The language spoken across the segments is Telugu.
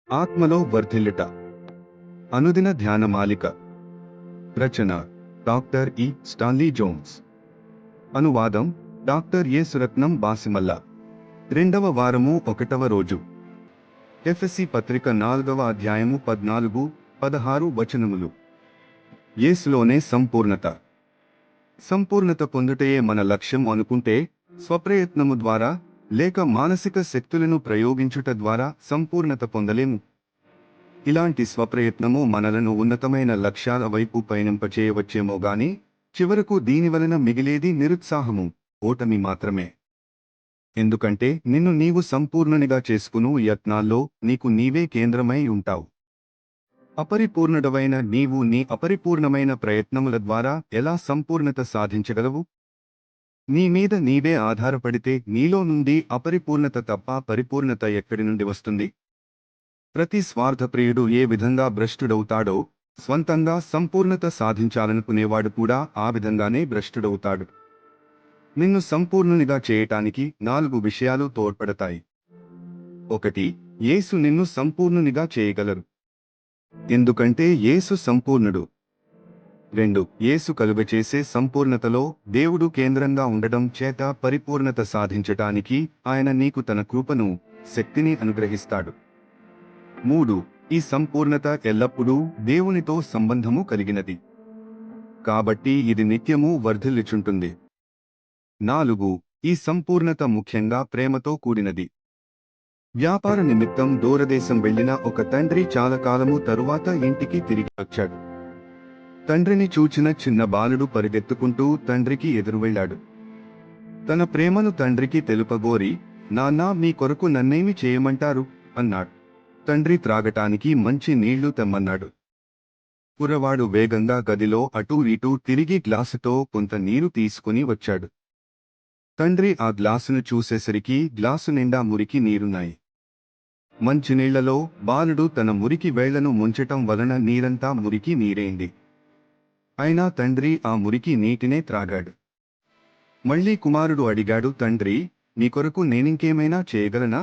ఆత్మలో వర్ధిల్లుట. అనుదిన ధ్యాన మాలిక. రచన డాక్టర్ ఇ. Stanley Jones. అనువాదం డాక్టర్ ఎ. సురత్నం బాసిమల్ల. 2వ వారము 1వ రోజు. ఎఫెసీ పత్రిక 4వ అధ్యాయము 14-16 వచనములు. యేసులోనే సంపూర్ణత. సంపూర్ణత పొందుటయే మన లక్ష్యం అనుకుంటే, స్వప్రయత్నము ద్వారా లేక మానసిక శక్తులను ప్రయోగించుట ద్వారా సంపూర్ణత పొందలేము. ఇలాంటి స్వప్రయత్నము మనలను ఉన్నతమైన లక్ష్యాల వైపు పయనింపచేయవచ్చేమో గాని, చివరకు దీనివలన మిగిలేది నిరుత్సాహము, ఓటమి మాత్రమే. ఎందుకంటే నిన్ను నీవు సంపూర్ణునిగా చేసుకును యత్నాల్లో నీకు నీవే కేంద్రమై ఉంటావు. అపరిపూర్ణుడవైన నీవు నీ అపరిపూర్ణమైన ప్రయత్నముల ద్వారా ఎలా సంపూర్ణత సాధించగలవు? నీ మీద నీవే ఆధారపడితే నీలో నుండి అపరిపూర్ణత తప్ప పరిపూర్ణత ఎక్కడి నుండి వస్తుంది? ప్రతి స్వార్థప్రియుడు ఏ విధంగా భ్రష్టుడవుతాడో, స్వంతంగా సంపూర్ణత సాధించాలనుకునేవాడు కూడా ఆ విధంగానే భ్రష్టుడవుతాడు. నిన్ను సంపూర్ణునిగా చేయటానికి 4 విషయాలు తోడ్పడతాయి. 1. యేసు నిన్ను సంపూర్ణునిగా చేయగలరు. ఎందుకంటే యేసు సంపూర్ణుడు. 2. యేసు కలుగచేసే సంపూర్ణతలో దేవుడు కేంద్రంగా ఉండడం చేత పరిపూర్ణత సాధించటానికి ఆయన నీకు తన కృపను, శక్తిని అనుగ్రహిస్తాడు. 3. ఈ సంపూర్ణత ఎల్లప్పుడూ దేవునితో సంబంధము కలిగినది. కాబట్టి ఇది నిత్యము వర్ధిల్లుచుంటుంది. 4. ఈ సంపూర్ణత ముఖ్యంగా ప్రేమతో కూడినది. వ్యాపార నిమిత్తం దూరదేశం వెళ్లిన ఒక తండ్రి చాలా కాలము తరువాత ఇంటికి తిరిగి వచ్చాడు. తండ్రిని చూచిన చిన్న బాలుడు పరిగెత్తుకుంటూ తండ్రికి ఎదురు వెళ్ళాడు. తన ప్రేమను తండ్రికి తెలుపగోరి, నాన్నా, మీ కొరకు నన్నేమి చేయమంటారు అన్నాడు. తండ్రి త్రాగటానికి మంచి నీళ్లు తెమ్మన్నాడు. కుర్రవాడు వేగంగా గదిలో అటూ ఇటూ తిరిగి గ్లాసుతో కొంత నీరు తీసుకుని వచ్చాడు. తండ్రి ఆ గ్లాసును చూసేసరికి గ్లాసు నిండా మురికి నీరున్నాయి. మంచినీళ్లలో బాలుడు తన మురికి వేళ్లను ముంచటం వలన నీరంతా మురికి నీరైంది. అయినా తండ్రి ఆ మురికి నీటినే త్రాగాడు. మళ్ళీ కుమారుడు అడిగాడు, తండ్రి, నీ కొరకు నేనింకేమైనా చేయగలనా?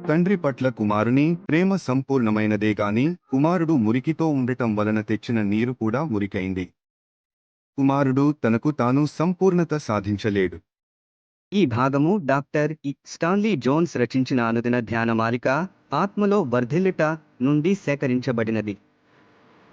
తండ్రి పట్ల కుమారుని ప్రేమ సంపూర్ణమైనదే గాని కుమారుడు మురికితో ఉండటం వలన తెచ్చిన నీరు కూడా మురికైంది. కుమారుడు తనకు తాను సంపూర్ణత సాధించలేడు. ఈ భాగము డాక్టర్ ఇ. స్టాన్లీ జోన్స్ రచించిన అనుదిన ధ్యానమాలిక ఆత్మలో వర్ధిల్లుట నుండి సేకరించబడినది.